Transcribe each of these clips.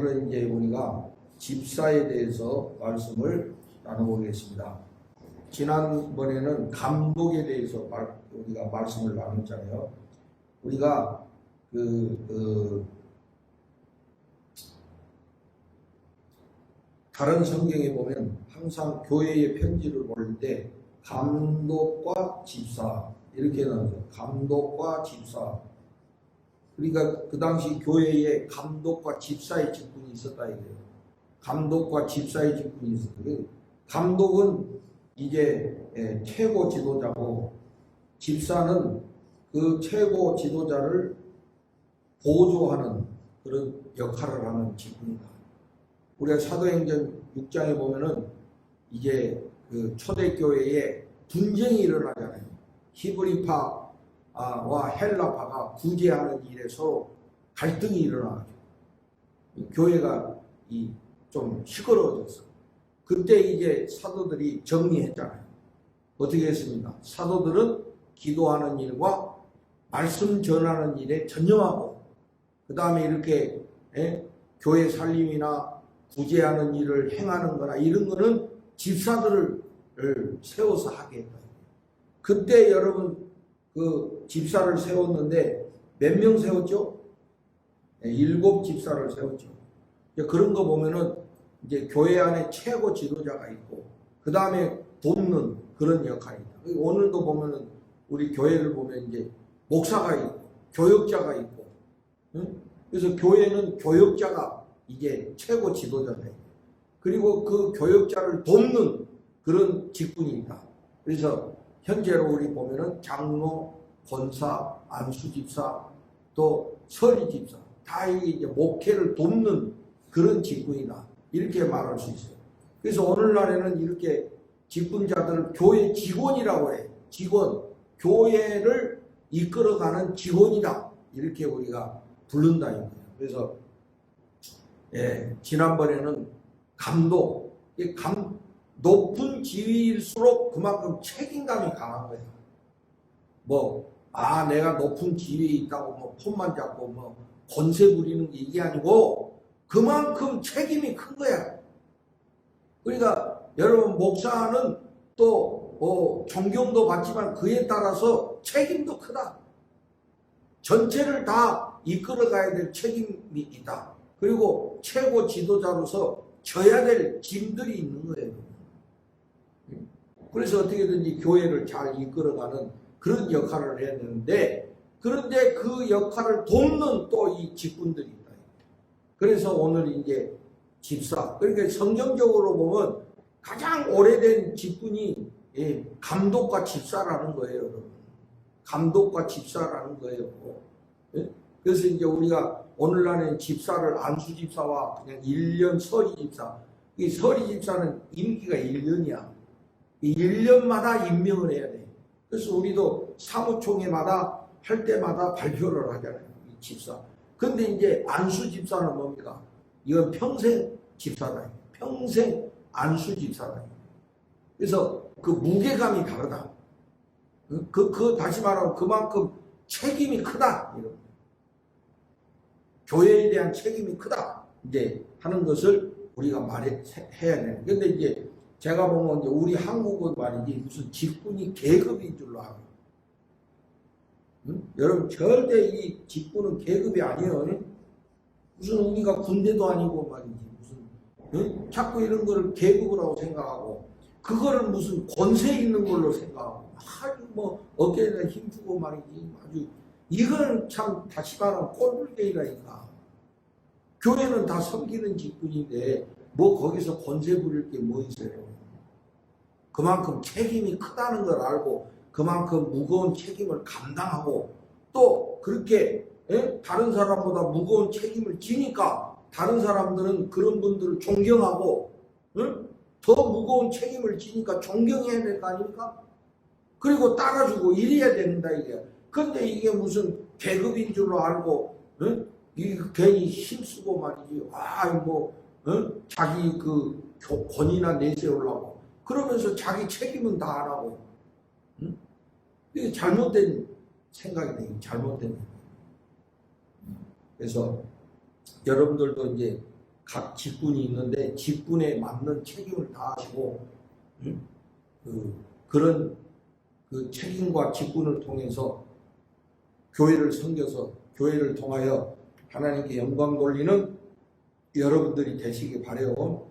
오늘은 이제 우리가 집사에 대해서 말씀을 나눠보겠습니다. 지난번에는 감독에 대해서 우리가 말씀을 나눴잖아요. 우리가 다른 성경에 보면 항상 교회의 편지를 볼 때 감독과 집사 이렇게 나오죠. 감독과 집사. 그러니까 그 당시 교회에 감독과 집사의 직분이 있었다 이거예요. 감독과 집사의 직분이 있었어요. 감독은 이제 최고 지도자고 집사는 그 최고 지도자를 보조하는 그런 역할을 하는 직분이다. 우리가 사도행전 6장에 보면은 이제 그 초대교회에 분쟁이 일어나잖아요. 히브리파와 헬라파가 구제하는 일에 서로 갈등이 일어나죠. 교회가 좀 시끄러워졌어. 그때 이제 사도들이 정리했잖아요. 어떻게 했습니까? 사도들은 기도하는 일과 말씀 전하는 일에 전념하고 그 다음에 이렇게 교회 살림이나 구제하는 일을 행하는 거나 이런 거는 집사들을 세워서 하게 했다. 그때 여러분 그 집사를 세웠는데 몇 명 세웠죠? 7 집사를 세웠죠. 그런 거 보면은 이제 교회 안에 최고 지도자가 있고 그 다음에 돕는 그런 역할이다. 오늘도 보면은 우리 교회를 보면 이제 목사가 있고 교역자가 있고, 그래서 교회는 교역자가 이제 최고 지도자다. 그리고 그 교역자를 돕는 그런 직분이 있다. 그래서 현재로 우리 보면은 장로, 권사, 안수집사, 또 서리집사 다 이제 목회를 돕는 그런 직분이다. 이렇게 말할 수 있어요. 그래서 오늘날에는 이렇게 직분자들을 교회 직원이라고 해. 직원, 교회를 이끌어가는 직원이다. 이렇게 우리가 부른다. 그래서 지난번에는 감독, 높은 지위일수록 그만큼 책임감이 강한 거예요. 내가 높은 지위에 있다고 폰만 잡고 권세 부리는 게 이게 아니고 그만큼 책임이 큰 거야. 그러니까 여러분 목사는 또 존경도 받지만 그에 따라서 책임도 크다. 전체를 다 이끌어가야 될 책임이 있다. 그리고 최고 지도자로서 져야 될 짐들이 있는 거예요. 그래서 어떻게든지 교회를 잘 이끌어가는 그런 역할을 해야 되는데, 그런데 그 역할을 돕는 또 이 직분들이 있다. 그래서 오늘 이제 집사, 그러니까 성경적으로 보면 가장 오래된 직분이 감독과 집사라는 거예요, 여러분. 감독과 집사라는 거예요. 그래서 이제 우리가 오늘날에는 집사를 안수집사와 그냥 1년 서리집사, 이 서리집사는 임기가 1년이야. 1년마다 임명을 해야 돼. 그래서 우리도 사무총회마다 할 때마다 발표를 하잖아요. 이 집사. 근데 이제 안수집사는 뭡니까? 이건 평생 집사다. 평생 안수집사다. 그래서 그 무게감이 다르다. 다시 말하면 그만큼 책임이 크다. 이런. 교회에 대한 책임이 크다. 이제 하는 것을 우리가 해야 되는. 근데 이제 제가 보면 이제 우리 한국은 말이지 무슨 직분이 계급인 줄로 알아요. 여러분 절대 이 직분은 계급이 아니에요. 무슨 우리가 군대도 아니고 말이지 무슨 자꾸 이런 거를 계급이라고 생각하고 그거를 무슨 권세 있는 걸로 생각하고 아주 어깨에다 힘주고 말이지 아주 이거는 참 다시 말하면 꼴불견이라니까. 교회는 다 섬기는 직분인데 거기서 권세 부릴 게 뭐 있어요. 그만큼 책임이 크다는 걸 알고 그만큼 무거운 책임을 감당하고 또 그렇게 다른 사람보다 무거운 책임을 지니까 다른 사람들은 그런 분들을 존경하고 더 무거운 책임을 지니까 존경해야 될 거 아닙니까? 그리고 따라주고 이래야 된다 이게. 근데 이게 무슨 계급인 줄로 알고 이게 괜히 힘쓰고 말이지. 자기 그 권위나 내세우려고 그러면서 자기 책임은 다 안 하고. 이게 잘못된 생각이네. 잘못된. 그래서 여러분들도 이제 각 직분이 있는데 직분에 맞는 책임을 다하시고 그런 그 책임과 직분을 통해서 교회를 섬겨서 교회를 통하여 하나님께 영광 돌리는 여러분들이 되시기 바라요.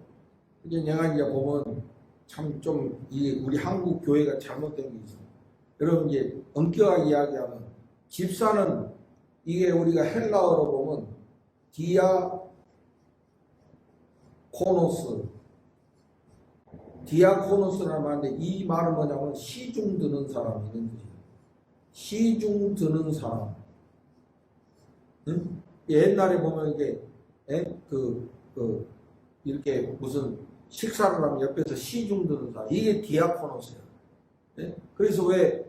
이제 내가 이제 보면 참 좀 우리 한국 교회가 잘못된 게 있어요. 여러분 이제 엄격하게 이야기하면 집사는 이게 우리가 헬라어로 보면 디아코노스라는 말인데 이 말은 뭐냐면 시중 드는 사람 이런 뜻이에요. 시중 드는 사람. 응? 옛날에 보면 이게 이렇게 무슨 식사를 하면 옆에서 시중 드는 사람 이게 디아코노스예요. 네? 그래서 왜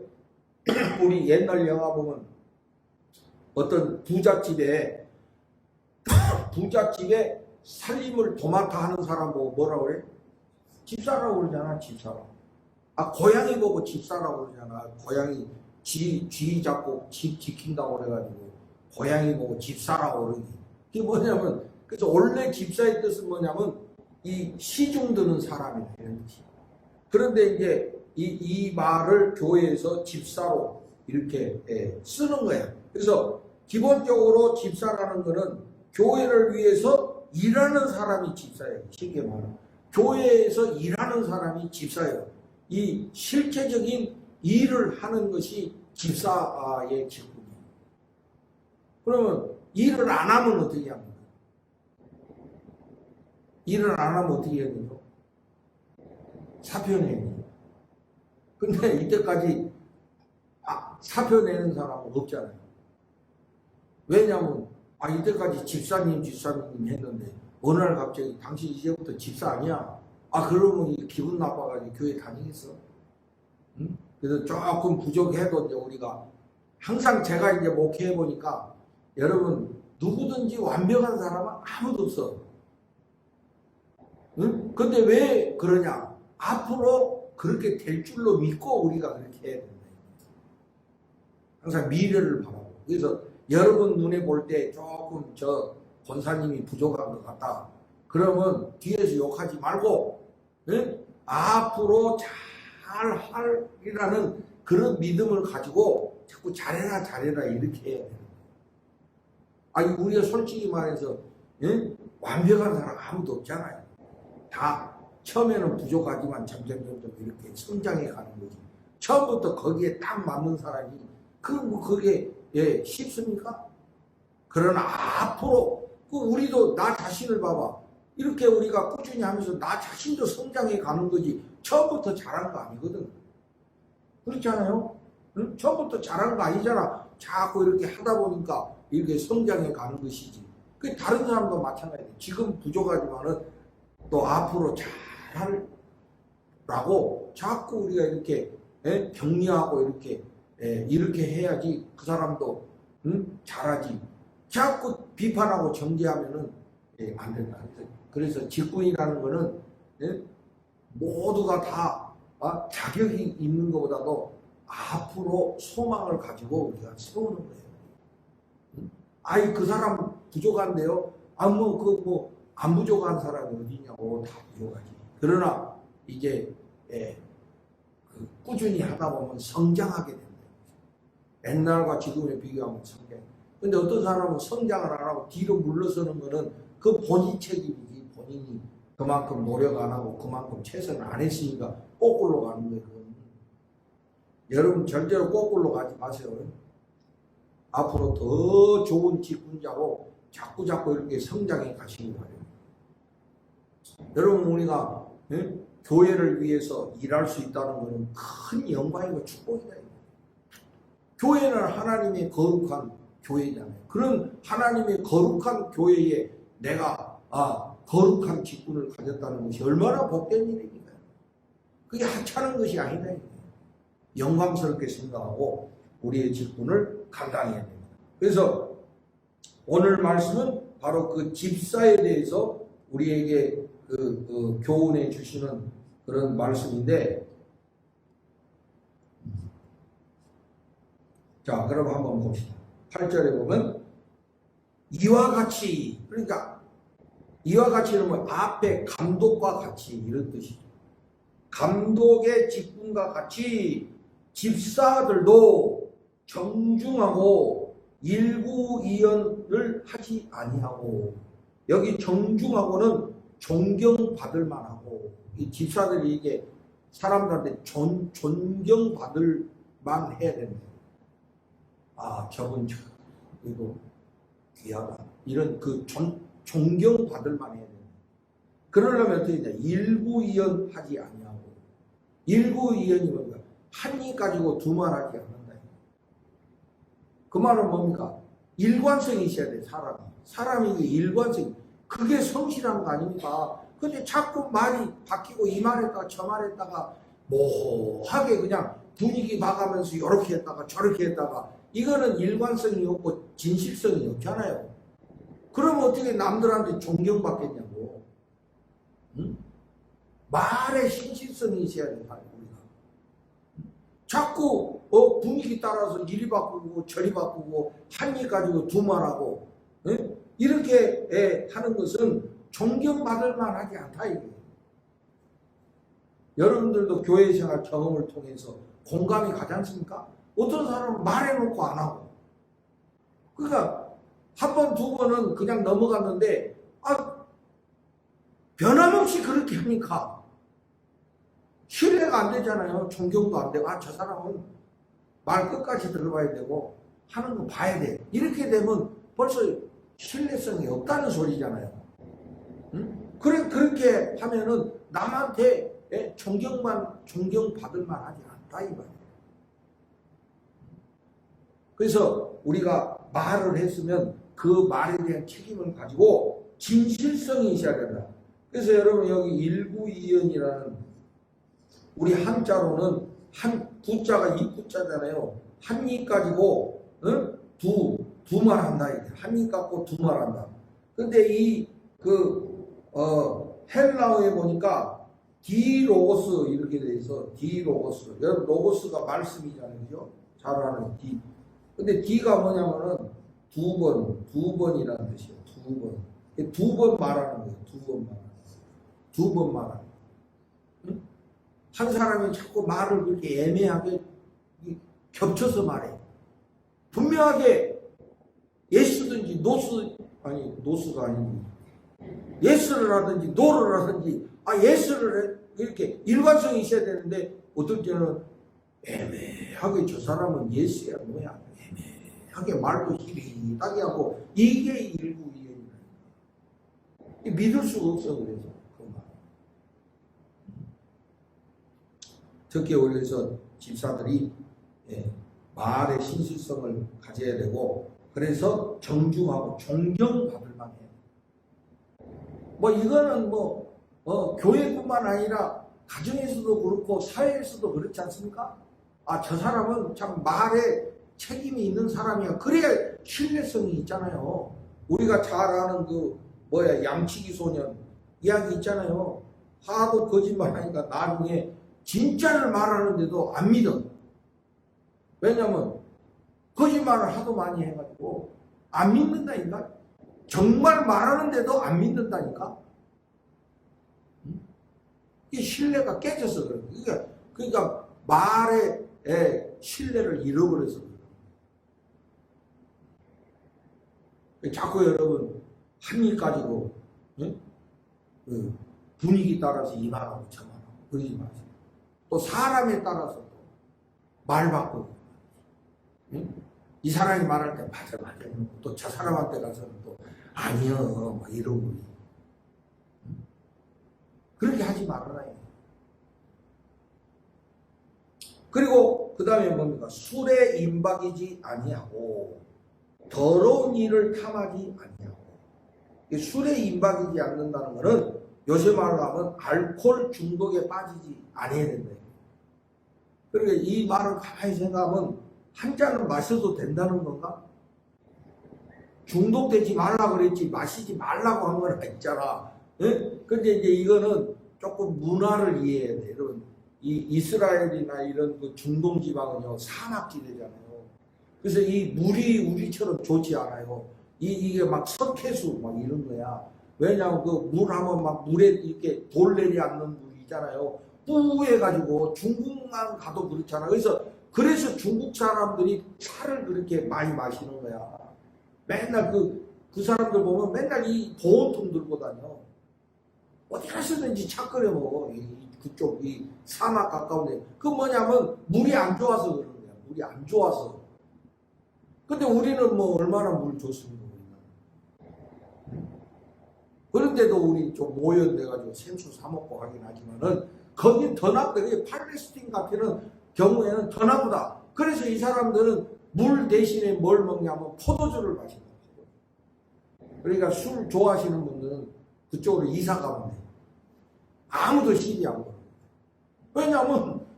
우리 옛날 영화 보면 어떤 부잣집에 살림을 도맡아 하는 사람 보고 뭐라고 그래? 집사라고 그러잖아. 집사라. 고양이 보고 집사라고 그러잖아. 고양이 쥐 잡고 집 지킨다고 그래가지고 고양이 보고 집사라고 그러지. 그게 뭐냐면 그래서 원래 집사의 뜻은 뭐냐면 이 시중 드는 사람이다 이런 뜻이야. 그런데 이제 이 말을 교회에서 집사로 이렇게 쓰는 거야. 그래서 기본적으로 집사라는 거는 교회를 위해서 일하는 사람이 집사예요. 쉽게 말하면 교회에서 일하는 사람이 집사예요. 이 실체적인 일을 하는 것이 집사의 직분이에요. 그러면 일을 안 하면 어떻게 합니까? 일을 안 하면 어떻게 해야 되죠? 사표 내요. 근데 이때까지 사표 내는 사람은 없잖아요. 왜냐하면 이때까지 집사님 했는데 어느 날 갑자기 당신 이제부터 집사 아니야? 그러면 기분 나빠가지고 교회 다니겠어? 응? 그래서 조금 부족해도 이제 우리가 항상 제가 이제 목회해 보니까 여러분 누구든지 완벽한 사람은 아무도 없어. 응? 근데 왜 그러냐? 앞으로 그렇게 될 줄로 믿고 우리가 그렇게 해야 된다. 항상 미래를 바라고. 그래서 여러분 눈에 볼 때 조금 저 권사님이 부족한 것 같다. 그러면 뒤에서 욕하지 말고 응? 앞으로 잘 하리라는 그런 믿음을 가지고 자꾸 잘해라 이렇게 해야 돼요. 우리가 솔직히 말해서 응? 완벽한 사람 아무도 없잖아요. 다 처음에는 부족하지만 점점 이렇게 성장해 가는 거지. 처음부터 거기에 딱 맞는 사람이 그게 쉽습니까? 그러나 앞으로 우리도 나 자신을 봐봐. 이렇게 우리가 꾸준히 하면서 나 자신도 성장해 가는 거지 처음부터 잘한 거 아니거든. 그렇지 않아요? 응? 처음부터 잘한 거 아니잖아. 자꾸 이렇게 하다 보니까 이렇게 성장해 가는 것이지. 그 다른 사람도 마찬가지예요. 지금 부족하지만은 또 앞으로 잘하라고 자꾸 우리가 이렇게 격려하고 이렇게 해야지 그 사람도 잘하지. 자꾸 비판하고 정죄하면은 안 된다. 그래서 직분이라는 거는 모두가 다 자격이 있는 것보다도 앞으로 소망을 가지고 우리가 세우는 거예요. 그 사람 부족한데요. 안 부족한 사람이 어디냐고. 다 부족하지. 그러나 이제 꾸준히 하다 보면 성장하게 된다. 옛날과 지금에 비교하면 성장. 근데 어떤 사람은 성장을 안 하고 뒤로 물러서는 거는 그 본인 책임이지. 본인이 그만큼 노력 안 하고 그만큼 최선을 안 했으니까 거꾸로 가는 거예요. 여러분 절대로 거꾸로 가지 마세요. 앞으로 더 좋은 직분자로 자꾸 이렇게 성장해 가시기 바랍니다. 여러분 우리가 교회를 위해서 일할 수 있다는 것은 큰 영광이고 축복이다. 교회는 하나님의 거룩한 교회잖아요. 그런 하나님의 거룩한 교회에 내가 거룩한 직분을 가졌다는 것이 얼마나 복된 일입니까? 그게 하찮은 것이 아니다. 영광스럽게 생각하고 우리의 직분을 감당해야 됩니다. 그래서 오늘 말씀은 바로 그 집사에 대해서 우리에게 교훈해 주시는 그런 말씀인데, 자, 그럼 한번 봅시다. 8절에 보면 이와 같이, 그러니까 이와 같이 이러면 앞에 감독과 같이 이런 뜻이죠. 감독의 직분과 같이 집사들도 정중하고 일구이연을 하지 아니하고, 여기 정중하고는 존경받을 만하고, 이 집사들이 이게 사람들한테 존경받을 만 해야 됩니다. 아, 저분 이거 귀하다, 이런 그 존경받을 만 해야 됩니다. 그러려면 어떻게 되냐, 일구이연 하지 아니하고. 일구이연이 뭡니까? 한 이 가지고 두말하지 않는다. 그 말은 뭡니까? 일관성이 있어야 돼, 사람이 일관성. 그게 성실한 거 아닙니까? 근데 자꾸 말이 바뀌고 이 말했다가 저 말했다가 뭐하게 그냥 분위기 봐가면서 이렇게 했다가 저렇게 했다가, 이거는 일관성이 없고 진실성이 없잖아요. 그러면 어떻게 남들한테 존경받겠냐고. 응? 말에 신실성이 있어야 돼, 우리가. 자꾸 분위기 따라서 이리 바꾸고 저리 바꾸고 한 일 가지고 두말하고, 응? 이렇게 하는 것은 존경받을 만하지 않다, 이게. 여러분들도 교회 생활 경험을 통해서 공감이 가지 않습니까? 어떤 사람은 말해놓고 안 하고, 그러니까 한 번, 두 번은 그냥 넘어갔는데, 변함없이 그렇게 하니까 신뢰가 안 되잖아요. 존경도 안 되고, 저 사람은 말 끝까지 들어봐야 되고 하는 거 봐야 돼. 이렇게 되면 벌써 신뢰성이 없다는 소리잖아요. 응? 그렇게 하면은 남한테 존경받을 만하지 않다, 이 말이에요. 그래서 우리가 말을 했으면 그 말에 대한 책임을 가지고 진실성이 있어야 된다. 그래서 여러분, 여기 일구이연이라는, 우리 한자로는 구자가 이구자잖아요. 한 이 가지고 두말 한다. 한 이 갖고 두말 한다. 근데 헬라어에 보니까 디로고스 이렇게 돼 있어. 디로고스. 여러분, 로고스가 말씀이잖아요. 그죠? 잘 아는 디. 근데 디가 뭐냐면은 두 번이라는 뜻이에요. 두 번. 두 번 말하는 거예요. 두 번 말하는 거예요. 응? 한 사람이 자꾸 말을 그렇게 애매하게 겹쳐서 말해. 분명하게 예스든지 노스가 아니고 예스를 하든지 노를 하든지, 예스를 이렇게 일관성이 있어야 되는데, 어떨 때는 애매하게 저 사람은 예스야 뭐야, 애매하게 말도 희비하게 하고, 이게 일구이연이라니까. 믿을 수가 없어. 그래서 그 말. 특히 그래서 집사들이 말의 신실성을 가져야 되고, 그래서 정중하고 존경받을 만해요. 이거는 교회뿐만 아니라 가정에서도 그렇고 사회에서도 그렇지 않습니까? 저 사람은 참 말에 책임이 있는 사람이야. 그래야 신뢰성이 있잖아요. 우리가 잘 아는 양치기 소년 이야기 있잖아요. 하도 거짓말하니까 나중에 진짜를 말하는데도 안 믿어. 왜냐면 거짓말을 하도 많이 해가지고 안 믿는다니까. 정말 말하는데도 안 믿는다니까. 이 신뢰가 깨져서 그래요. 그러니까 말에 신뢰를 잃어버려서 그래요. 자꾸 여러분 한 일 가지고 분위기 따라서 이 말하고 저 말하고 그러지 마세요. 또 사람에 따라서 또 말 바꾸고, 이 사람이 말할 때 맞아 또 저 사람한테 가서는 또 아니요 이러고, 그렇게 하지 말아라. 그리고 그 다음에 뭡니까? 술에 임박이지 아니하고 더러운 일을 탐하지 아니하고. 술에 임박이지 않는다는 것은 요새 말로 하면 알코올 중독에 빠지지 아니해야 된다. 그러니까 이 말을 가만히 생각하면 한 잔을 마셔도 된다는 건가? 중독되지 말라고 그랬지 마시지 말라고 한 건 있잖아. 근데 이제 이거는 조금 문화를 이해해야 돼. 여러분, 이 이스라엘이나 이런 그 중동 지방은요 사막지대잖아요. 그래서 이 물이 우리처럼 좋지 않아요. 이게 막 석회수 막 이런 거야. 왜냐하면 그 물 하면 막 물에 이렇게 돌 내리앉는 물 있잖아요. 뿌해가지고 중국만 가도 그렇잖아. 그래서 중국 사람들이 차를 그렇게 많이 마시는 거야. 맨날 그 사람들 보면 맨날 이 보온통 들고 다녀. 어디 가서든지 차 끓여 먹어. 그쪽 이 사막 가까운데. 그 뭐냐면 물이 안 좋아서 그런 거야. 물이 안 좋아서. 근데 우리는 뭐 얼마나 물 좋습니까? 그런데도 우리 좀 모여내가지고 생수 사 먹고 하긴 하지만은 거긴 더 나쁘다. 팔레스틴 같은 경우에는 더 나쁘다. 그래서 이 사람들은 물 대신에 뭘 먹냐면 포도주를 마신다. 그러니까 술 좋아하시는 분들은 그쪽으로 이사 가면 돼요. 아무도 시비 안 걸어요.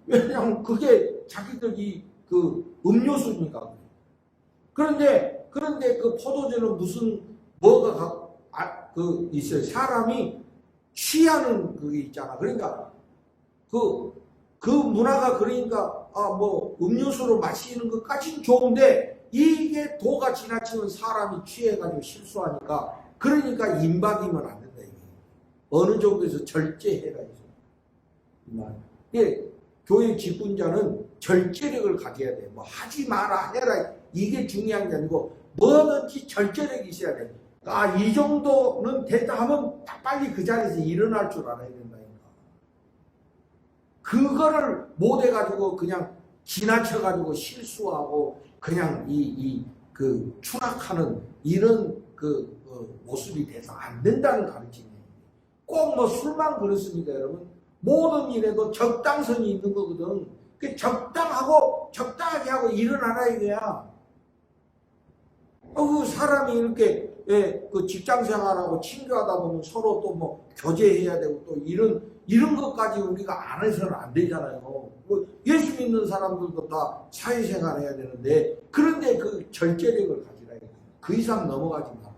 왜냐면 그게 자기들이 그 음료수니까. 그런데 그 포도주는 무슨 뭐가 있어요. 사람이 취하는 그게 있잖아. 그러니까 그 문화가 그러니까 뭐 음료수로 마시는 것까지는 좋은데 이게 도가 지나치면 사람이 취해가지고 실수하니까 그러니까 임박이면 안 된다 이게. 어느 정도에서 절제해라 이거. 예, 교회 직분자는 절제력을 가져야 돼. 뭐 하지 마라 해라 이게 중요한 게 아니고 뭐든지 절제력이 있어야 돼. 이 정도는 됐다 하면 빨리 그 자리에서 일어날 줄 알아야 된다니까. 그거를 못 해가지고 그냥 지나쳐가지고 실수하고 그냥 그 추락하는 이런 모습이 돼서 안 된다는 가르침이에요. 꼭 뭐 술만 그렇습니다, 여러분. 모든 일에도 적당선이 있는 거거든. 그 적당하게 하고 일어나라 이거야. 그 사람이 이렇게 그 직장 생활하고 친교하다 보면 서로 또 뭐 교제해야 되고 또 이런 것까지 우리가 안 해서는 안 되잖아요. 예수 믿는 사람들도 다 사회생활 해야 되는데 그런데 그 절제력을 가지라. 그 이상 넘어가지 말라.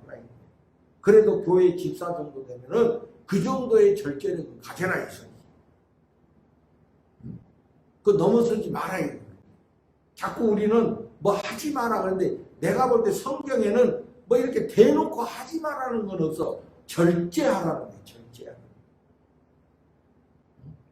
그래도 교회 집사 정도 되면은 그 정도의 절제력을 가져라 있어요. 그 넘어서지 말아. 자꾸 우리는 뭐 하지 마라 그러는데 내가 볼 때 성경에는 뭐 이렇게 대놓고 하지 말라는 건 없어. 절제하라는 거예요. 절제하라는 거예요.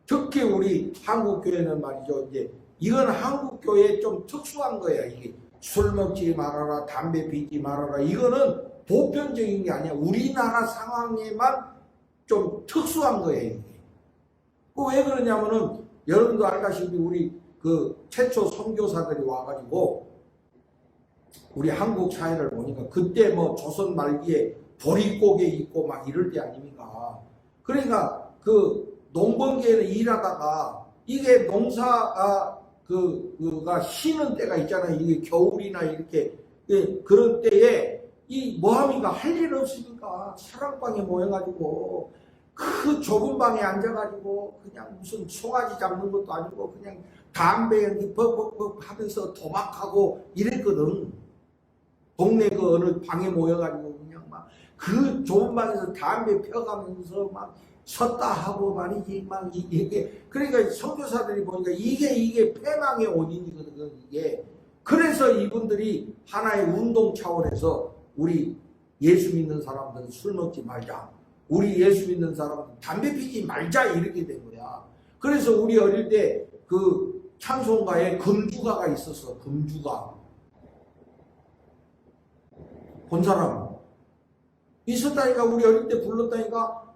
특히 우리 한국교회는 말이죠. 이제 이건 한국교회에 좀 특수한 거야. 이게 술 먹지 말아라, 담배 피지 말아라. 이거는 보편적인 게 아니야. 우리나라 상황에만 좀 특수한 거예요. 이게. 왜 그러냐면은 여러분도 알다시피 우리 그 최초 선교사들이 와가지고 우리 한국 사회를 보니까 그때 뭐 조선 말기에 보릿고개 있고 막 이럴 때 아닙니까? 그러니까 그 농번기에는 일하다가 이게 농사가 그가 쉬는 때가 있잖아요. 이게 겨울이나 이렇게 그럴 때에 이 모함이가 할 일 없으니까 사랑방에 모여가지고 그 좁은 방에 앉아가지고 그냥 무슨 송아지 잡는 것도 아니고 그냥 담배 벅벅벅 하면서 도박하고 이랬거든. 동네 그 어느 방에 모여가지고 그냥 막 그 좁은 방에서 담배 펴가면서 막 섰다 하고 말이지 막 이게 그러니까 선교사들이 보니까 이게 패망의 원인이거든 이게. 그래서 이분들이 하나의 운동 차원에서 우리 예수 믿는 사람들은 술 먹지 말자. 우리 예수 믿는 사람은 담배 피지 말자 이렇게 된 거야. 그래서 우리 어릴 때 그 찬송가에 금주가가 있었어. 금주가. 본 사람 있었다니까. 우리 어릴 때 불렀다니까.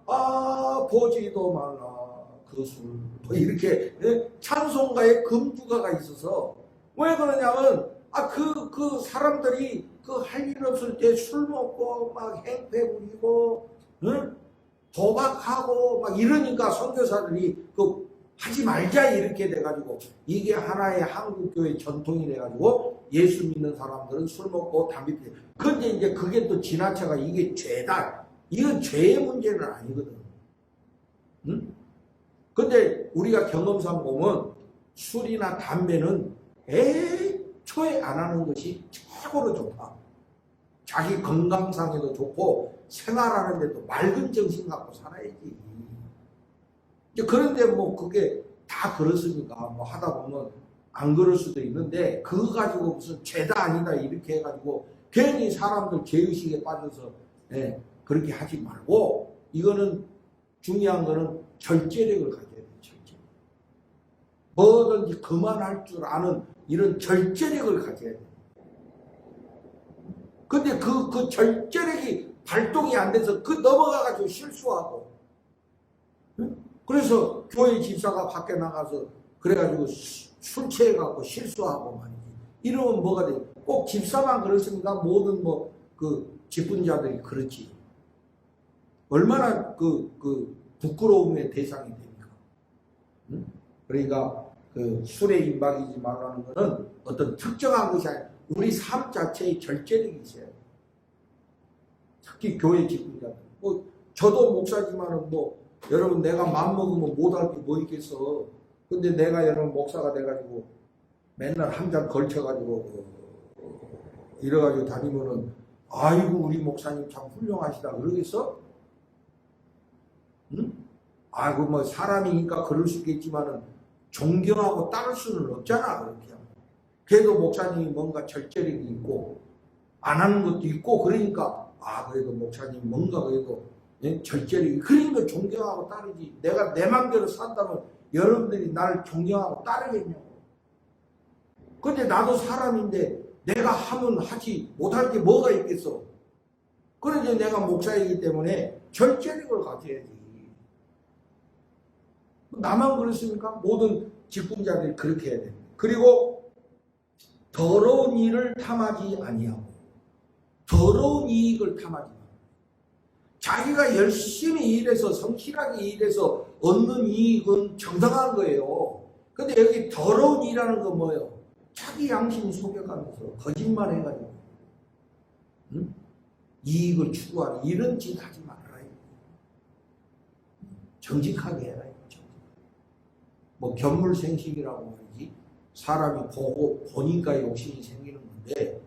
보지도 말라 그 술 뭐 이렇게 찬송가에 금주가가 있어서 왜 그러냐면 그 사람들이 그 할 일 없을 때 술 먹고 막 행패 부리고 도박하고 막 이러니까 선교사들이 하지 말자 이렇게 돼가지고 이게 하나의 한국교회 전통이 돼가지고 예수 믿는 사람들은 술 먹고 담배 피워. 근데 이제 그게 또 지나쳐가 이게 죄다. 이건 죄의 문제는 아니거든. 응? 근데 우리가 경험상 보면 술이나 담배는 애초에 안 하는 것이 최고로 좋다. 자기 건강상에도 좋고 생활하는 데도 맑은 정신 갖고 살아야지. 그런데 뭐 그게 다 그렇습니까? 뭐 하다 보면 안 그럴 수도 있는데 그거 가지고 무슨 죄다 아니다 이렇게 해가지고 괜히 사람들 죄의식에 빠져서 그렇게 하지 말고 이거는 중요한 거는 절제력을 가져야 돼요. 절제. 뭐든지 그만할 줄 아는 이런 절제력을 가져야 돼요. 근데 그 절제력이 발동이 안 돼서 넘어가가지고 실수하고, 그래서 교회 집사가 밖에 나가서 그래가지고 술 취해갖고 실수하고 말이지. 이러면 뭐가 돼? 꼭 집사만 그렇습니까? 모든 직분자들이 그렇지. 얼마나 부끄러움의 대상이 됩니까? 응? 그러니까 술에 임박이지 말라는 것은 어떤 특정한 것이 아니라 우리 삶 자체의 절제력이 있어요. 특히 교회 직분자들. 저도 목사지만은 여러분 내가 맘먹으면 못할 게 뭐 있겠어. 근데 내가 여러분 목사가 돼가지고 맨날 한 잔 걸쳐가지고 이래가지고 다니면은 아이고 우리 목사님 참 훌륭하시다 그러겠어? 응? 아이고 사람이니까 그럴 수 있겠지만은 존경하고 따를 수는 없잖아. 그렇게 하면. 그래도 목사님이 뭔가 절제력이 있고 안 하는 것도 있고 그러니까 그래도 목사님 뭔가 그래도 절제력이, 그러니까 존경하고 따르지. 내가 내 맘대로 산다면 여러분들이 나를 존경하고 따르겠냐고. 근데 나도 사람인데 내가 하면 하지 못할 게 뭐가 있겠어. 그런데 내가 목사이기 때문에 절제력을 가져야지. 나만 그렇습니까? 모든 직분자들이 그렇게 해야 돼. 그리고 더러운 일을 탐하지 아니하고 더러운 이익을 탐하지 마. 자기가 열심히 일해서 성실하게 일해서 얻는 이익은 정당한 거예요. 근데 여기 더러운 일이라는 건 뭐예요? 자기 양심 속여가면서 거짓말 해가지고 이익을 추구하는 이런 짓 하지 말아라. 정직하게 해라. 견물생식이라고 말이지. 사람이 보니까 욕심이 생기는 건데,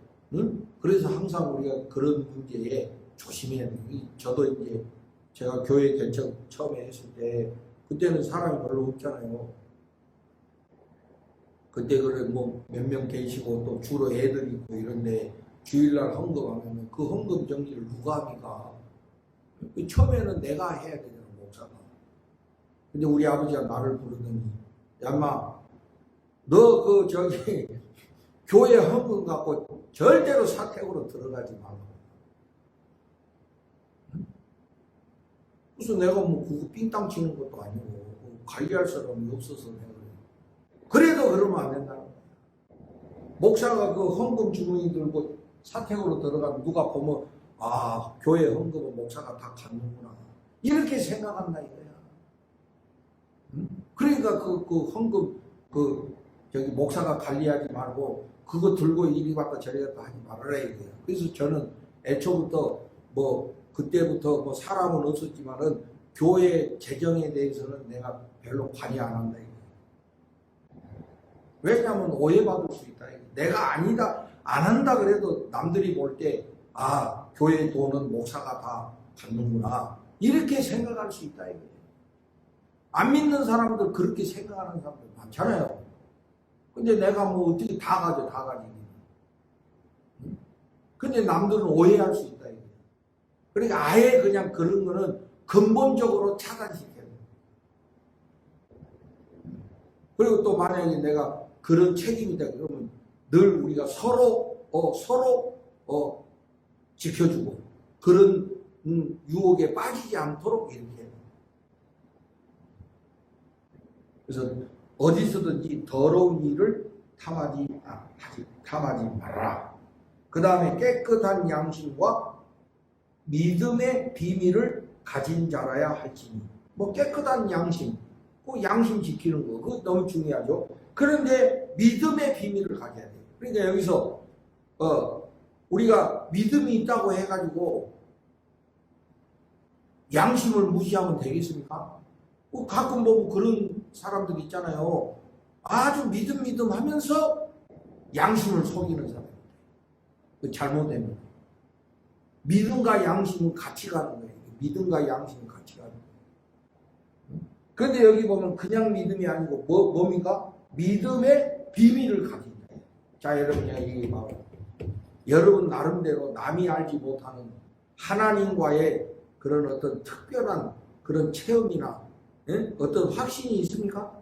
그래서 항상 우리가 그런 문제에 조심해야 돼요. 저도 이제 제가 교회 개척 처음에 했을 때 그때는 사람이 별로 없잖아요. 그때 몇 명 계시고 또 주로 애들 있고 이런데 주일날 헌금하면 그 헌금 정리를 누가 합니까? 처음에는 내가 해야 되잖아, 목사가. 근데 우리 아버지가 나를 부르더니 야마 너 교회 헌금 갖고 절대로 사택으로 들어가지 말고. 무슨 내가 그거 삥땅 치는 것도 아니고 관리할 사람이 없어서 내가 그래도 그러면 안 된다는 거야. 목사가 그 헌금 주머니 들고 사택으로 들어가면 누가 보면 교회 헌금은 목사가 다 갖는구나 이렇게 생각한다 이거야. 그러니까 그 헌금 목사가 관리하지 말고 그거 들고 이리 갔다 저리 갔다 하지 말아라 이거야. 그래서 저는 애초부터 그때부터 사람은 없었지만은 교회 재정에 대해서는 내가 별로 관여 안 한다 이거야. 왜냐하면 오해받을 수 있다. 내가 아니다 안 한다 그래도 남들이 볼 때 교회 돈은 목사가 다 받는구나 이렇게 생각할 수 있다 이거야. 안 믿는 사람들 그렇게 생각하는 사람들 많잖아요. 근데 내가 어떻게 다 가지. 근데 남들은 오해할 수 있다 이거야. 그러니까 아예 그냥 그런 거는 근본적으로 차단시켜야 돼. 그리고 또 만약에 내가 그런 책임이다 그러면 늘 우리가 서로 지켜주고 그런 유혹에 빠지지 않도록 이렇게 해야 돼. 그래서 어디서든지 더러운 일을 탐하지 말아라. 그 다음에 깨끗한 양심과 믿음의 비밀을 가진 자라야 할지니. 깨끗한 양심, 그 양심 지키는 거, 그거 너무 중요하죠. 그런데 믿음의 비밀을 가져야 돼요. 그러니까 여기서 우리가 믿음이 있다고 해가지고 양심을 무시하면 되겠습니까? 가끔 보면 그런 사람들 있잖아요. 아주 믿음 하면서 양심을 속이는 사람. 잘못되면 믿음과 양심은 같이 가는 거예요. 믿음과 양심은 같이 가는 거예요. 그런데 여기 보면 그냥 믿음이 아니고 뭡니까? 믿음의 비밀을 가진다. 자, 여러분 여기 봐요. 여러분 나름대로 남이 알지 못하는 하나님과의 그런 어떤 특별한 그런 체험이나 어떤 확신이 있습니까?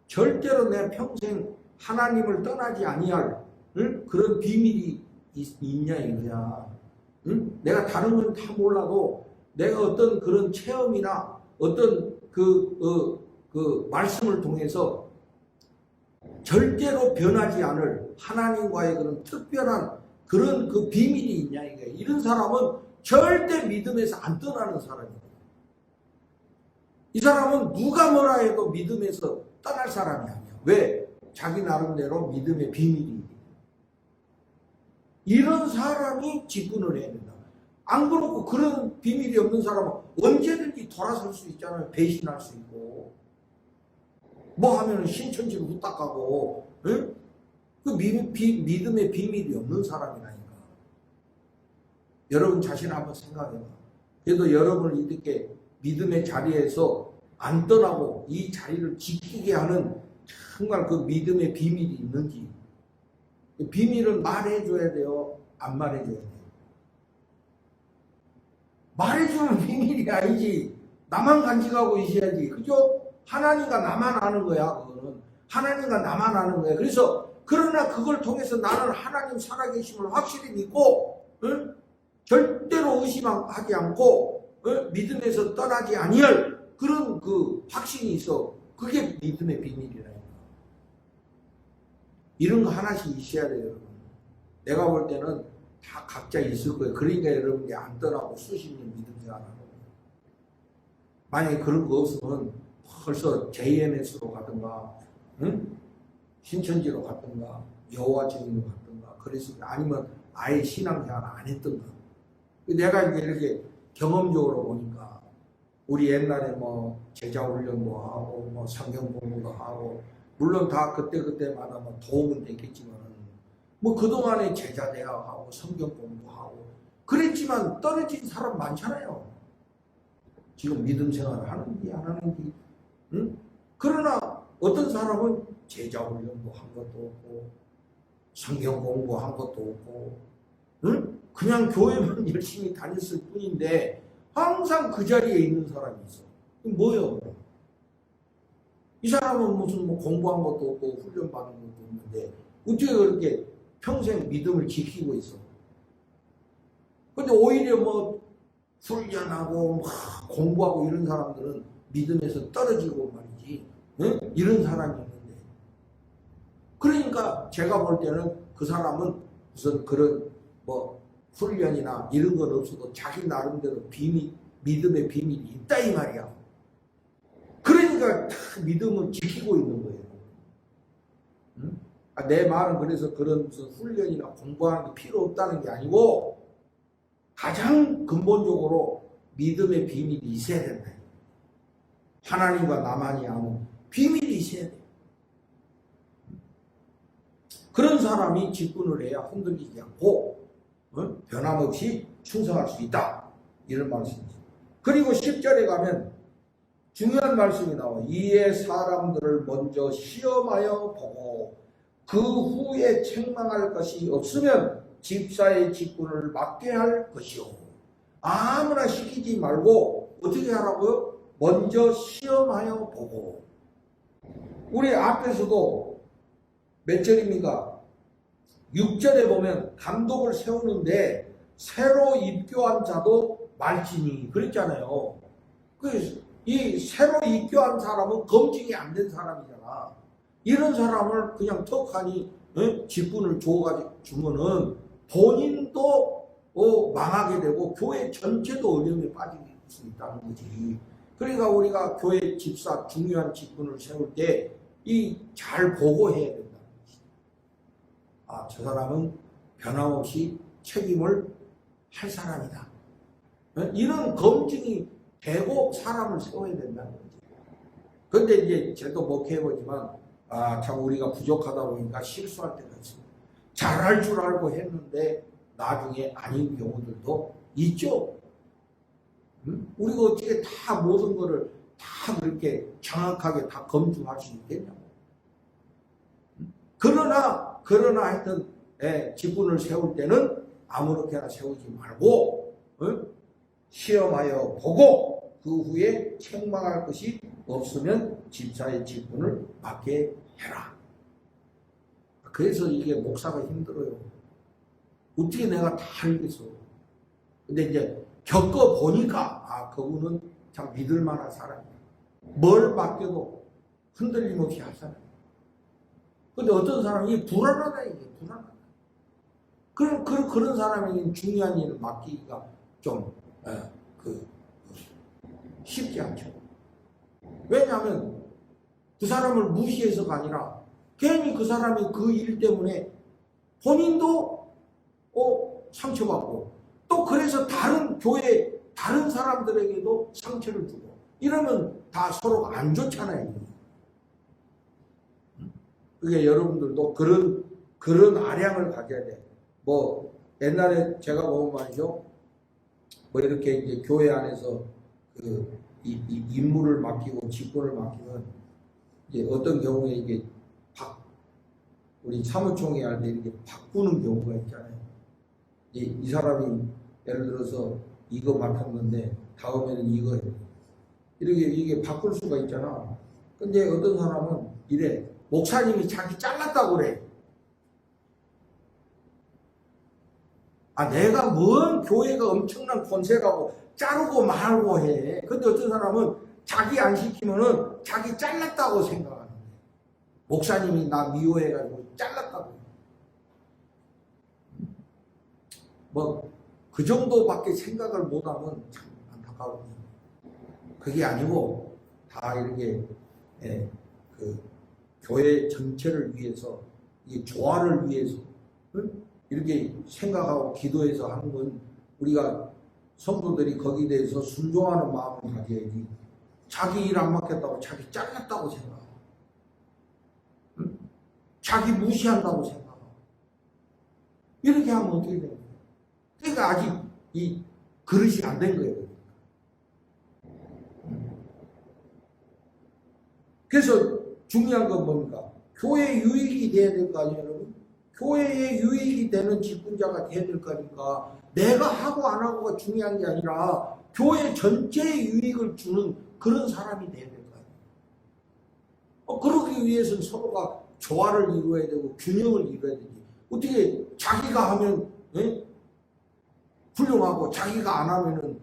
절대로 내 평생 하나님을 떠나지 아니할 그런 비밀이 있냐 이거야. 내가 다른 건 다 몰라도 내가 어떤 그런 체험이나 어떤 그 말씀을 통해서 절대로 변하지 않을 하나님과의 그런 특별한 그런 그 비밀이 있냐 이게. 이런 사람은 절대 믿음에서 안 떠나는 사람이에요. 이 사람은 누가 뭐라 해도 믿음에서 떠날 사람이 아니야. 왜? 자기 나름대로 믿음의 비밀이. 이런 사람이 직분을 해야 된다. 안 그렇고 그런 비밀이 없는 사람은 언제든지 돌아설 수 있잖아요. 배신할 수 있고. 뭐 하면 신천지로 후딱 가고. 응? 그 믿음의 비밀이 없는 사람이라니까. 여러분 자신 한번 생각해봐. 그래도 여러분을 이렇게 믿음의 자리에서 안 떠나고 이 자리를 지키게 하는 정말 그 믿음의 비밀이 있는지. 비밀은 말해줘야 돼요? 안 말해줘야 돼요? 말해주면 비밀이 아니지. 나만 간직하고 있어야지. 그죠? 하나님과 나만 아는 거야. 그거는. 하나님과 나만 아는 거야. 그래서 그러나 그걸 통해서 나는 하나님 살아계심을 확실히 믿고 절대로 의심하지 않고 믿음에서 떠나지 아니할 그런 그 확신이 있어. 그게 믿음의 비밀이라니까. 이런 거 하나씩 있어야 돼요, 여러분. 내가 볼 때는 다 각자 있을 거예요. 그러니까 여러분이 안 떠나고 수십 년 믿음 생활하는 거예요. 만약에 그런 거 없으면 벌써 JMS로 가든가, 신천지로 갔든가, 여호와 증인으로 갔든가, 그래서 아니면 아예 신앙생활 안 했던가. 내가 이제 이렇게 경험적으로 보니까 우리 옛날에 뭐 제자훈련도 하고, 뭐 성경 공부도 하고, 물론 다 그때마다 뭐 도움은 됐겠지만, 뭐 그동안에 제자 대학하고 성경 공부하고, 그랬지만 떨어진 사람 많잖아요. 지금 믿음 생활을 하는지 안 하는지. 그러나 어떤 사람은 제자 훈련도 한 것도 없고, 성경 공부한 것도 없고, 그냥 교회만 열심히 다녔을 뿐인데, 항상 그 자리에 있는 사람이 있어. 뭐예요? 이 사람은 무슨 뭐 공부한 것도 없고 훈련 받은 것도 없는데 어떻게 그렇게 평생 믿음을 지키고 있어? 근데 오히려 뭐 훈련하고 막 공부하고 이런 사람들은 믿음에서 떨어지고 말이지. 이런 사람이 있는데. 그러니까 제가 볼 때는 그 사람은 무슨 그런 뭐 훈련이나 이런 건 없어도 자기 나름대로 믿음의 비밀이 있다 이 말이야. 그러니까 다 믿음을 지키고 있는 거예요. 내 말은 그래서 그런 무슨 훈련이나 공부하는 게 필요 없다는 게 아니고 가장 근본적으로 믿음의 비밀이 있어야 된다. 하나님과 나만이 아는 비밀이 있어야 돼. 그런 사람이 직분을 해야 흔들리지 않고 변함없이 충성할 수 있다. 이런 말씀이죠. 그리고 10절에 가면 중요한 말씀이 나와. 이에 사람들을 먼저 시험하여 보고 그 후에 책망할 것이 없으면 집사의 직분을 맡게 할 것이요. 아무나 시키지 말고 어떻게 하라고요? 먼저 시험하여 보고. 우리 앞에서도 몇 절입니까? 6절에 보면 감독을 세우는데 새로 입교한 자도 말지니 그랬잖아요. 그래서 이 새로 입교한 사람은 검증이 안 된 사람이잖아. 이런 사람을 그냥 턱하니 직분을 주면은 본인도 망하게 되고 교회 전체도 어려움에 빠질 수 있다는 거지. 그러니까 우리가 교회 집사 중요한 직분을 세울 때 이 잘 보고 해야 된다는 거지. 아, 저 사람은 변함없이 책임을 할 사람이다. 이런 검증이 되고 사람을 세워야 된다는 거지. 근데 이제 저도 목회해보지만 참 우리가 부족하다 보니까 실수할 때가 있습니다. 잘할 줄 알고 했는데 나중에 아닌 경우들도 있죠. 우리가 어떻게 다 모든 거를 다 그렇게 정확하게 다 검증할 수 있겠냐고. 그러나 하여튼 직분을 세울 때는 아무렇게나 세우지 말고 시험하여 보고 그 후에 책망할 것이 없으면 집사의 직분을 맡게 해라. 그래서 이게 목사가 힘들어요. 어떻게 내가 다 알겠어. 근데 이제 겪어보니까 그분은 참 믿을 만한 사람이야. 뭘 맡겨도 흔들림 없이 할 사람. 근데 어떤 사람이 불안하다 이게 불안하다. 그런 사람에게는 중요한 일을 맡기기가 좀 쉽지 않죠. 왜냐하면 그 사람을 무시해서가 아니라 괜히 그 사람이 그 일 때문에 본인도 상처받고 또 그래서 다른 교회 다른 사람들에게도 상처를 주고 이러면 다 서로가 안 좋잖아요. 그게 여러분들도 그런 아량을 가져야 돼. 뭐 옛날에 제가 보면 말이죠. 뭐 이렇게 이제 교회 안에서 이 임무를 맡기고 직분을 맡기면 이제 어떤 경우에 이게 우리 사무총회 할 때 이렇게 바꾸는 경우가 있잖아요. 이 사람이 예를 들어서 이거 맡았는데 다음에는 이거 해. 이게 바꿀 수가 있잖아. 근데 어떤 사람은 이래. 목사님이 자기 잘랐다고 그래. 내가 뭔 교회가 엄청난 권세라고 자르고 말고 해. 근데 어떤 사람은 자기 안 시키면은 자기 잘랐다고 생각하는 거야. 목사님이 나 미워해가지고 잘랐다고. 뭐 그 정도밖에 생각을 못하면 참 안타까워. 그게 아니고 다 이렇게 그 교회 전체를 위해서 이 조화를 위해서 이렇게 생각하고 기도해서 하는 건 우리가 성도들이 거기에 대해서 순종하는 마음을 가져야지. 자기 일 안 맡겼다고 자기 잘렸다고 생각하고 자기 무시한다고 생각하고 이렇게 하면 어떻게 돼요? 그러니까 아직 이 그릇이 안 된 거예요. 그래서 중요한 건 뭡니까? 교회 유익이 돼야 될 거 아니에요, 여러분? 교회에 유익이 되는 직분자가 돼야 될 거니까 내가 하고 안 하고가 중요한 게 아니라 교회 전체에 유익을 주는 그런 사람이 돼야 될 거 아니에요. 그러기 위해서는 서로가 조화를 이루어야 되고 균형을 이루어야 되지. 어떻게 자기가 하면 훌륭하고 자기가 안 하면은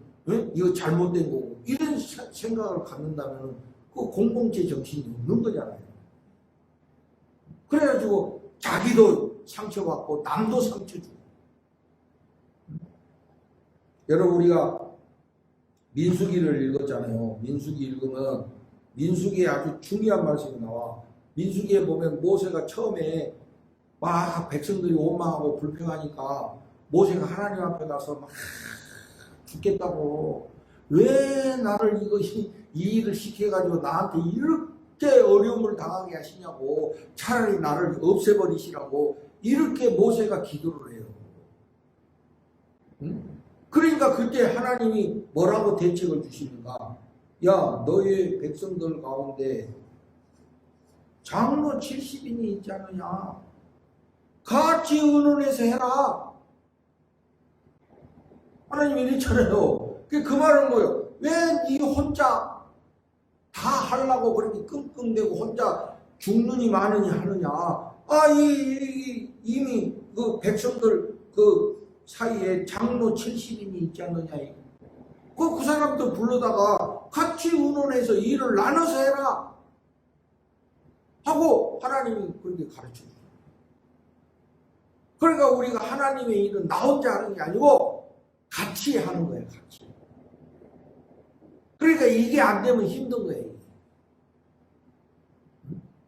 이거 잘못된 거고 이런 생각을 갖는다면 그 공동체 정신이 없는 거잖아요. 그래가지고 자기도 상처받고 남도 상처 주고. 여러분 우리가 민수기를 읽었잖아요. 민수기 읽으면 민수기에 아주 중요한 말씀이 나와. 민수기에 보면 모세가 처음에 막 백성들이 원망하고 불평하니까 모세가 하나님 앞에 가서 막 죽겠다고 왜 나를 이 일을 시켜가지고 나한테 이렇게 어려움을 당하게 하시냐고 차라리 나를 없애버리시라고 이렇게 모세가 기도를 해요. 그러니까 그때 하나님이 뭐라고 대책을 주시는가? 야 너희 백성들 가운데 장로 70인이 있지 않느냐? 같이 의논해서 해라. 하나님이 이랬잖아요. 그 말은 뭐예요? 왜 네 혼자 다 하려고 그렇게 끙끙대고 혼자 죽느니 마느니 하느냐? 이미 그 백성들 그 사이에 장로 70인이 있지 않느냐? 그 사람도 불러다가 같이 의논해서 일을 나눠서 해라. 하고 하나님이 그렇게 가르쳐 줘요. 그러니까 우리가 하나님의 일은 나 혼자 하는 게 아니고 같이 하는 거예요, 같이. 그러니까 이게 안 되면 힘든 거예요.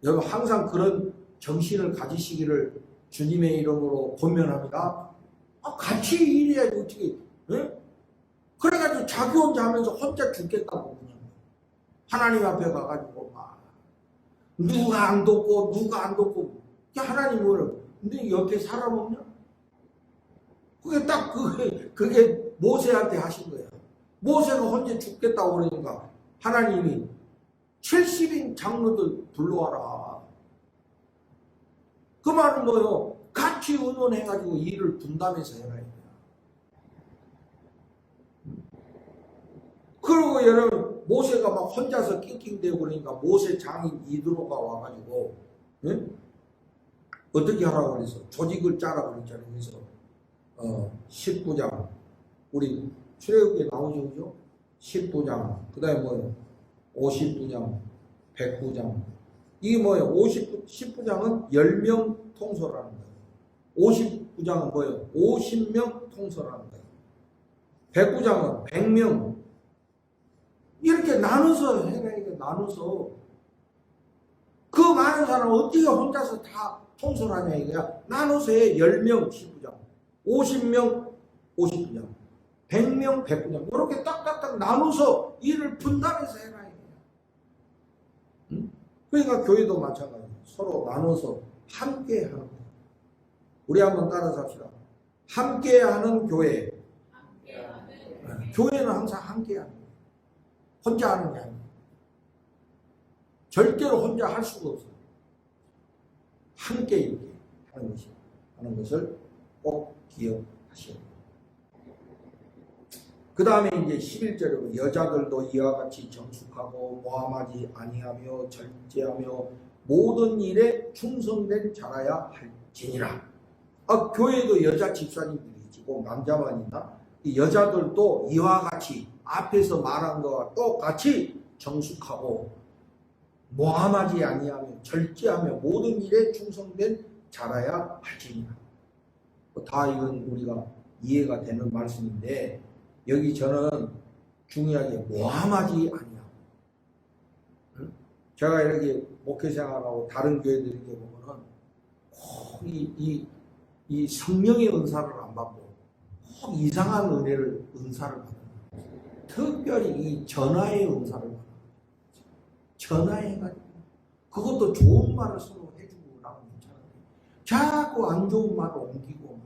여러분 항상 그런 정신을 가지시기를 주님의 이름으로 권면합니다. 같이 일해야지 어떻게? 그래가지고 자기 혼자 하면서 혼자 죽겠다고 그냥 하나님 앞에 가가지고 막 누가 안 돕고 하나님을 근데 옆에 사람 없냐? 그게 모세한테 하신 거예요. 모세가 혼자 죽겠다고 그러니까 하나님이 70인 장로들 불러와라. 그 말은 뭐예요? 같이 의논해가지고 일을 분담해서 해라. 그리고 여러분 모세가 막 혼자서 낑낑대고 그러니까 모세 장인 이드로가 와가지고 응? 어떻게 하라고 그래서 조직을 짜라고 그랬잖아요. 그래서 19장 우리 출애굽기에 나오죠, 그죠? 19장 그 다음에 뭐예요? 59장 109장 이게 뭐예요? 19장은 10명 통솔하는 거예요. 59장은 뭐예요? 50명 통솔하는 거예요. 109장은 100명 이렇게 나눠서 해라. 이게 나눠서 그 많은 사람 어떻게 혼자서 다 통솔하냐 이거야. 나눠서 해. 10명 19장 50명 59장 100명 109장 이렇게 딱딱딱 나눠서 일을 분담해서 해라 이거야. 응? 그러니까 교회도 마찬가지예요. 서로 나눠서 함께 하는 거예요. 우리 한번 따라서 합시다. 함께 하는 교회. 교회는 항상 함께 하는 거예요. 혼자 하는 게 아니에요. 절대로 혼자 할 수가 없어요. 함께 이렇게 하는 것을 꼭 기억하셔야 돼요. 그 다음에 이제 11절에 여자들도 이와 같이 정숙하고 모함하지 아니하며 절제하며 모든 일에 충성된 자라야 할지니라. 교회도 여자 집사님들이 있고 남자만 있나? 이 여자들도 이와 같이 앞에서 말한 것과 똑같이 정숙하고 모함하지 아니하며 절제하며 모든 일에 충성된 자라야 할지니라. 다 이건 우리가 이해가 되는 말씀인데 여기 저는 중요하게 모함하지 아니하고 제가 이렇게 목회생활하고 다른 교회들 이렇게 보면은 꼭 이 성령의 은사를 안 받고 꼭 이상한 은사를 받는 거예요. 특별히 이 전화의 은사를 받는 거예요. 전화해가지고 그것도 좋은 말을 서로 해주고 나면 괜찮아요. 자꾸 안 좋은 말을 옮기고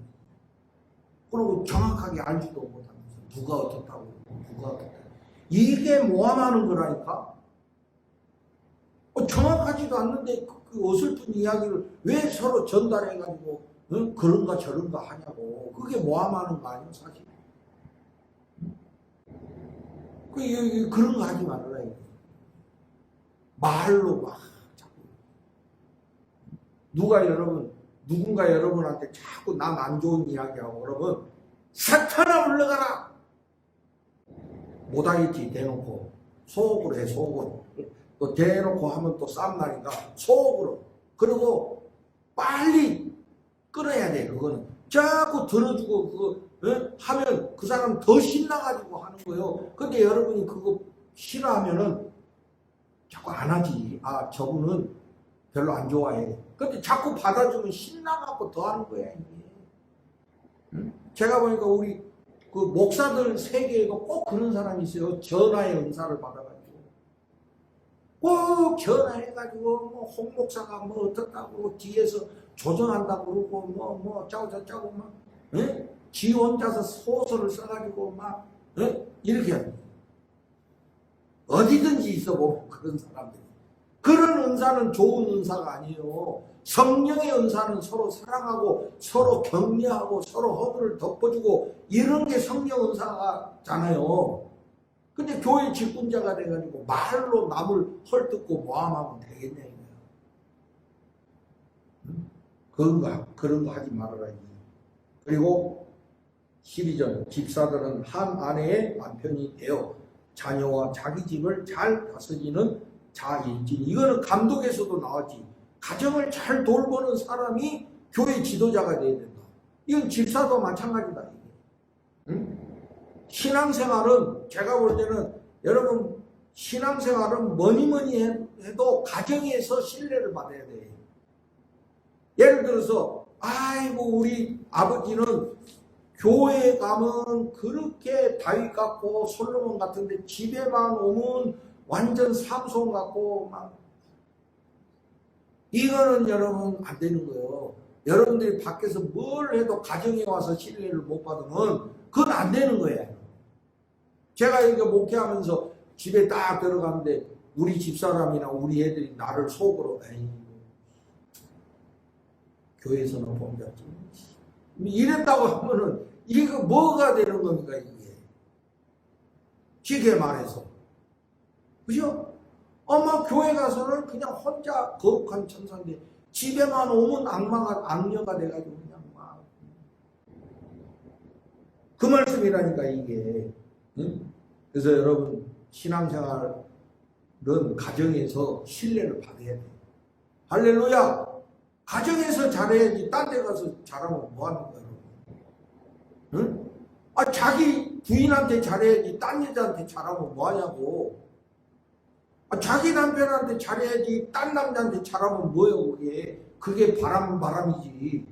그리고 정확하게 알지도 못하면서 누가 어떻다고 누가 어떻다고 이게 모함하는 거라니까. 정확하지도 않는데 그 어설픈 이야기를 왜 서로 전달해가지고 그런가 저런가 하냐고. 그게 모함하는 거 아니에요 사실. 그런 거 하지 말아라. 말로 막 자꾸 누군가 여러분한테 자꾸 남 안 좋은 이야기하고 여러분 사탄아 물러가라. 못하겠지. 대놓고 속으로 해. 속으로 또 대놓고 하면 또 싸움나니까 속으로. 그리고 빨리 끌어야 돼. 그거는 자꾸 들어주고 그거 하면 그 사람 더 신나가지고 하는 거예요. 근데 여러분이 그거 싫어하면은 자꾸 안 하지. 저분은 별로 안 좋아해. 근데 자꾸 받아주면 신나갖고 더 하는 거야 이게. 응? 제가 보니까 우리 그 목사들 세계에도 꼭 그런 사람이 있어요. 전화의 은사를 받아가지고 꼭 전화해가지고 뭐 홍 목사가 뭐 어떻다고 뒤에서 조정한다고 그러고 뭐 짜고 막 지 혼자서 소설을 써가지고 막 이렇게 합니다. 어디든지 있어 보면 그런 사람들이. 그런 은사는 좋은 은사가 아니에요. 성령의 은사는 서로 사랑하고 서로 격려하고 서로 허물을 덮어주고 이런 게 성령 은사잖아요. 근데 교회 직분자가 돼가지고 말로 남을 헐뜯고 모함하면 되겠냐 이거야. 그런 거 하지 말아라. 그리고 12절 집사들은 한 아내의 남편이 되어 자녀와 자기 집을 잘 다스리는 자일진. 이거는 감독에서도 나왔지. 가정을 잘 돌보는 사람이 교회 지도자가 돼야 된다. 이건 집사도 마찬가지다. 응? 신앙생활은 제가 볼 때는 여러분 신앙생활은 뭐니 해도 가정에서 신뢰를 받아야 돼. 예를 들어서 아이고 우리 아버지는 교회 가면 그렇게 다윗 같고 솔로몬 같은데 집에만 오면 완전 삼손 같고 막 이거는 여러분 안 되는 거예요. 여러분들이 밖에서 뭘 해도 가정에 와서 신뢰를 못 받으면 그건 안 되는 거예요. 제가 이렇게 목회하면서 집에 딱 들어가는데 우리 집사람이나 우리 애들이 나를 속으로 교회에서는 본받지 이랬다고 하면은 이거 뭐가 되는 겁니까 이게. 길게 말해서. 그죠? 엄마 교회 가서는 그냥 혼자 거룩한 천사인데 집에만 오면 악녀가 돼가지고 그냥 막. 그 말씀이라니까 이게. 응? 그래서 여러분 신앙생활은 가정에서 신뢰를 받아야 돼요. 할렐루야. 가정에서 잘해야지 딴 데 가서 잘하면 뭐합니까 여러분? 응? 자기 부인한테 잘해야지 딴 여자한테 잘하면 뭐하냐고. 자기 남편한테 잘해야지 딴 남자한테 잘하면 뭐예요 그게. 그게 바람이지.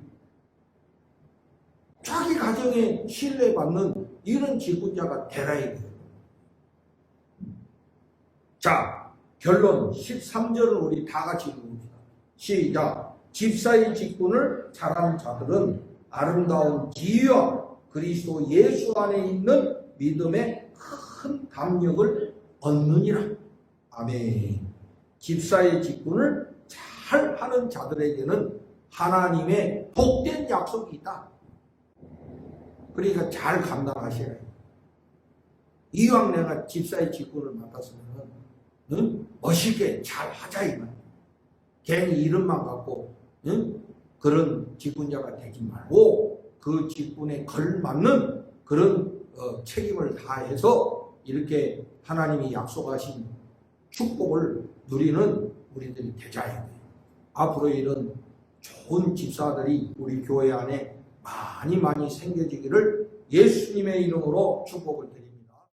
자기 가정에 신뢰받는 이런 직분자가 되라 이거예요. 자, 결론 13절을 우리 다 같이 읽어봅시다. 시작. 집사의 직분을 잘하는 자들은 아름다운 지혜와 그리스도 예수 안에 있는 믿음의 큰 담력을 얻느니라. 아멘. 집사의 직분을 잘 하는 자들에게는 하나님의 복된 약속이 있다. 그러니까 잘 감당하셔야 해요. 이왕 내가 집사의 직분을 맡았으면 멋있게 잘 하자 이 말이에요. 괜히 이름만 갖고 그런 직분자가 되지 말고 그 직분에 걸맞는 그런 책임을 다해서 이렇게 하나님이 약속하신 축복을 누리는 우리들이 되자야 돼요. 앞으로 이런 좋은 집사들이 우리 교회 안에 많이 생겨지기를 예수님의 이름으로 축복을 드립니다.